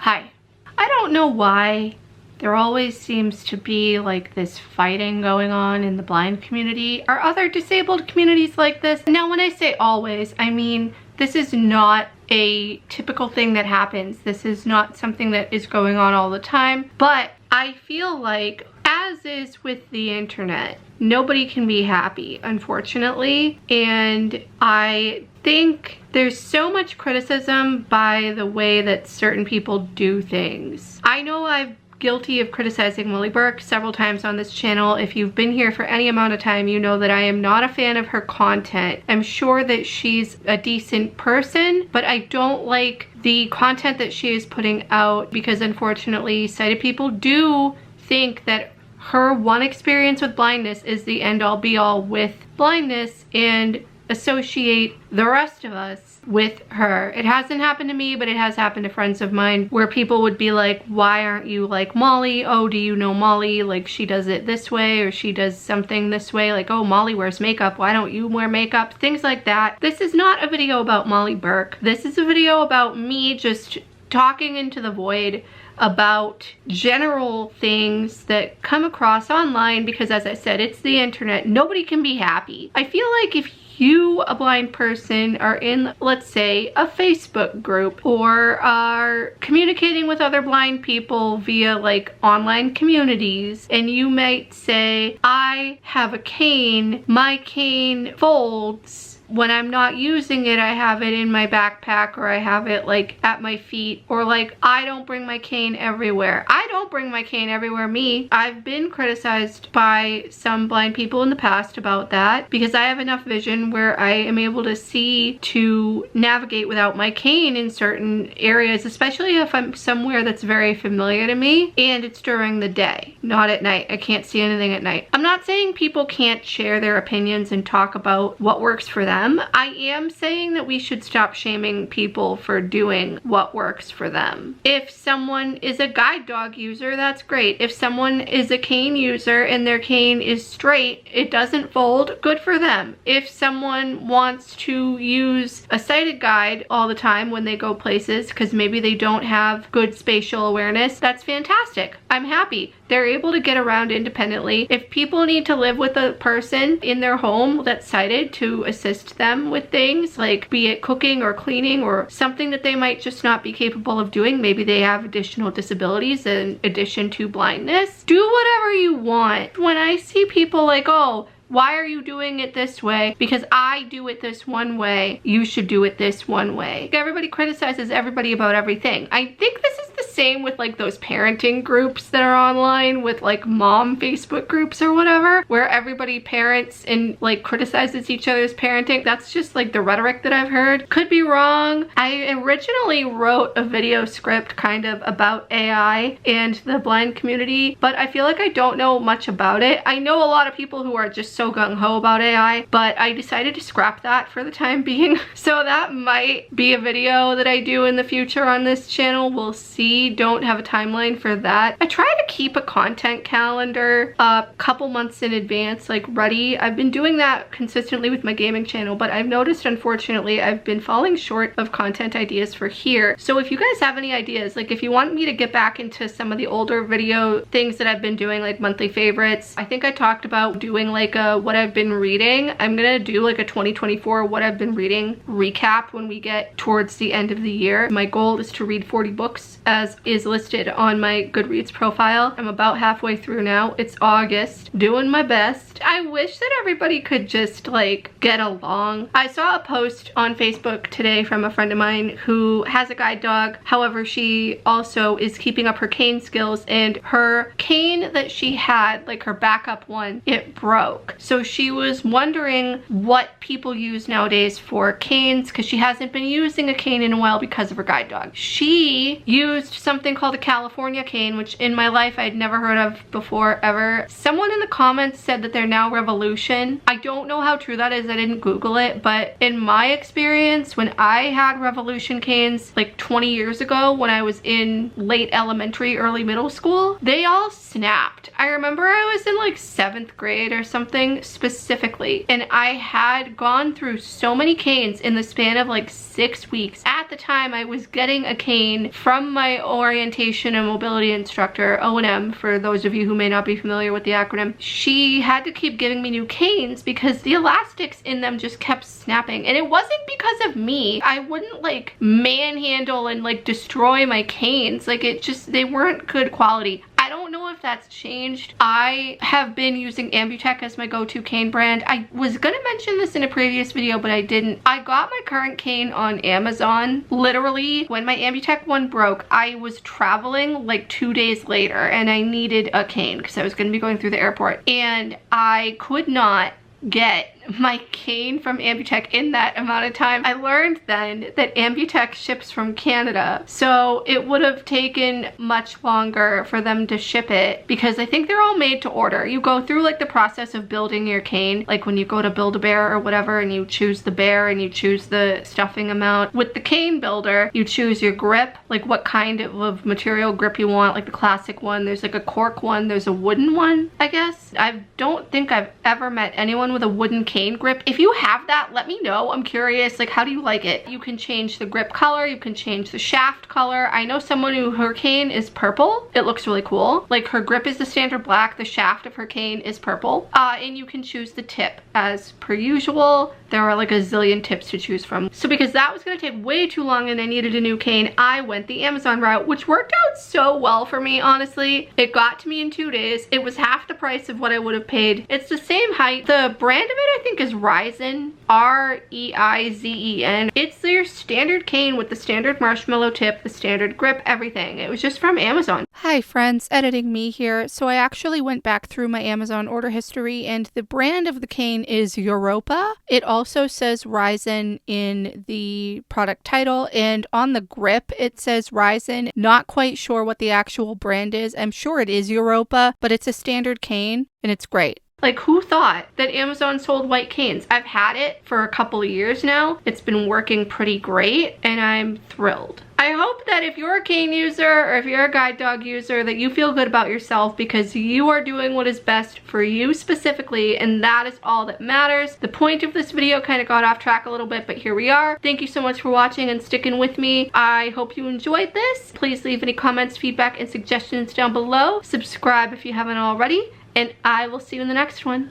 Hi. I don't know why there always seems to be like this fighting going on in the blind community. Are other disabled communities like this? Now when I say always, I mean this is not a typical thing that happens. This is not something that is going on all the time. But I feel like, as is with the internet, nobody can be happy, unfortunately. And I think there's so much criticism by the way that certain people do things. I know I'm guilty of criticizing Molly Burke several times on this channel. If you've been here for any amount of time, you know that I am not a fan of her content. I'm sure that she's a decent person, but I don't like the content that she is putting out because unfortunately sighted people do think that her one experience with blindness is the end-all be-all with blindness and associate the rest of us with her. It hasn't happened to me, but it has happened to friends of mine where people would be like, why aren't you like Molly? Oh, do you know Molly? Like, she does it this way, or she does something this way. Like, oh, Molly wears makeup. Why don't you wear makeup? Things like that. This is not a video about Molly Burke. This is a video about me just talking into the void about general things that come across online because, as I said, it's the internet. Nobody can be happy. I feel like if you, a blind person, are in, let's say, a Facebook group or are communicating with other blind people via like online communities, and you might say, I have a cane, my cane folds. When I'm not using it, I have it in my backpack, or I have it like at my feet, or like I don't bring my cane everywhere. I don't bring my cane everywhere, me. I've been criticized by some blind people in the past about that because I have enough vision where I am able to see to navigate without my cane in certain areas, especially if I'm somewhere that's very familiar to me and it's during the day, not at night. I can't see anything at night. I'm not saying people can't share their opinions and talk about what works for them. I am saying that we should stop shaming people for doing what works for them. If someone is a guide dog user, that's great. If someone is a cane user and their cane is straight, it doesn't fold, good for them. If someone wants to use a sighted guide all the time when they go places because maybe they don't have good spatial awareness, that's fantastic. I'm happy. They're able to get around independently. If people need to live with a person in their home that's sighted to assist them with things, like be it cooking or cleaning or something that they might just not be capable of doing, maybe they have additional disabilities in addition to blindness, do whatever you want. When I see people like, oh, why are you doing it this way? Because I do it this one way, you should do it this one way. Everybody criticizes everybody about everything. I think this is the same with like those parenting groups that are online with like mom Facebook groups or whatever, where everybody parents and like criticizes each other's parenting. That's just like the rhetoric that I've heard. Could be wrong. I originally wrote a video script kind of about AI and the blind community, but I feel like I don't know much about it. I know a lot of people who are just so gung-ho about AI, but I decided to scrap that for the time being. So that might be a video that I do in the future on this channel. We'll see. Don't have a timeline for that. I try to keep a content calendar a couple months in advance, like ready. I've been doing that consistently with my gaming channel, but I've noticed, unfortunately, I've been falling short of content ideas for here. So if you guys have any ideas, like if you want me to get back into some of the older video things that I've been doing, like monthly favorites, I think I talked about doing like a what I've been reading. I'm gonna do like a 2024 what I've been reading recap when we get towards the end of the year. My goal is to read 40 books as is listed on my Goodreads profile. I'm about halfway through now. It's August. Doing my best. I wish that everybody could just like get along. I saw a post on Facebook today from a friend of mine who has a guide dog. However, she also is keeping up her cane skills, and her cane that she had, like her backup one, it broke. So she was wondering what people use nowadays for canes because she hasn't been using a cane in a while because of her guide dog. She used something called a California cane, which in my life I'd never heard of before ever. Someone in the comments said that they're now Revolution. I don't know how true that is. I didn't Google it, but in my experience, when I had Revolution canes like 20 years ago when I was in late elementary, early middle school, they all snapped. I remember I was in like 7th grade or something specifically, and I had gone through so many canes in the span of like 6 weeks. At the time, I was getting a cane from my orientation and mobility instructor, O&M, for those of you who may not be familiar with the acronym, she had to keep giving me new canes because the elastics in them just kept snapping. And it wasn't because of me. I wouldn't like manhandle and like destroy my canes. Like it just, they weren't good quality. I don't know if that's changed. I have been using Ambutech as my go-to cane brand. I was gonna mention this in a previous video, but I didn't. I got my current cane on Amazon. Literally, when my Ambutech one broke, I was traveling like 2 days later and I needed a cane because I was gonna be going through the airport. And I could not get my cane from Ambutech in that amount of time. I learned then that Ambutech ships from Canada, so it would have taken much longer for them to ship it because I think they're all made to order. You go through like the process of building your cane, like when you go to Build-A-Bear or whatever, and you choose the bear and you choose the stuffing amount. With the cane builder, you choose your grip, like what kind of material grip you want, like the classic one. There's like a cork one, there's a wooden one, I guess. I don't think I've ever met anyone with a wooden cane grip. If you have that, let me know. I'm curious, like, how do you like it? You can change the grip color, you can change the shaft color. I know someone who, her cane is purple. It looks really cool. Like, her grip is the standard black, the shaft of her cane is purple. And you can choose the tip as per usual. There are like a zillion tips to choose from. So because that was gonna take way too long and I needed a new cane, I went the Amazon route, which worked out so well for me, honestly. It got to me in 2 days. It was half the price of what I would have paid. It's the same height. The brand of it, I think, is Reizen, R-E-I-Z-E-N. It's their standard cane with the standard marshmallow tip, the standard grip, everything. It was just from Amazon. Hi friends, editing me here. So I actually went back through my Amazon order history and the brand of the cane is Europa. It also says Reizen in the product title, and on the grip it says Reizen. Not quite sure what the actual brand is. I'm sure it is Europa, but it's a standard cane and it's great. Like, who thought that Amazon sold white canes? I've had it for a couple of years now. It's been working pretty great and I'm thrilled. I hope that if you're a cane user or if you're a guide dog user that you feel good about yourself because you are doing what is best for you specifically, and that is all that matters. The point of this video kind of got off track a little bit, but here we are. Thank you so much for watching and sticking with me. I hope you enjoyed this. Please leave any comments, feedback, and suggestions down below. Subscribe if you haven't already. And I will see you in the next one.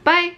Bye!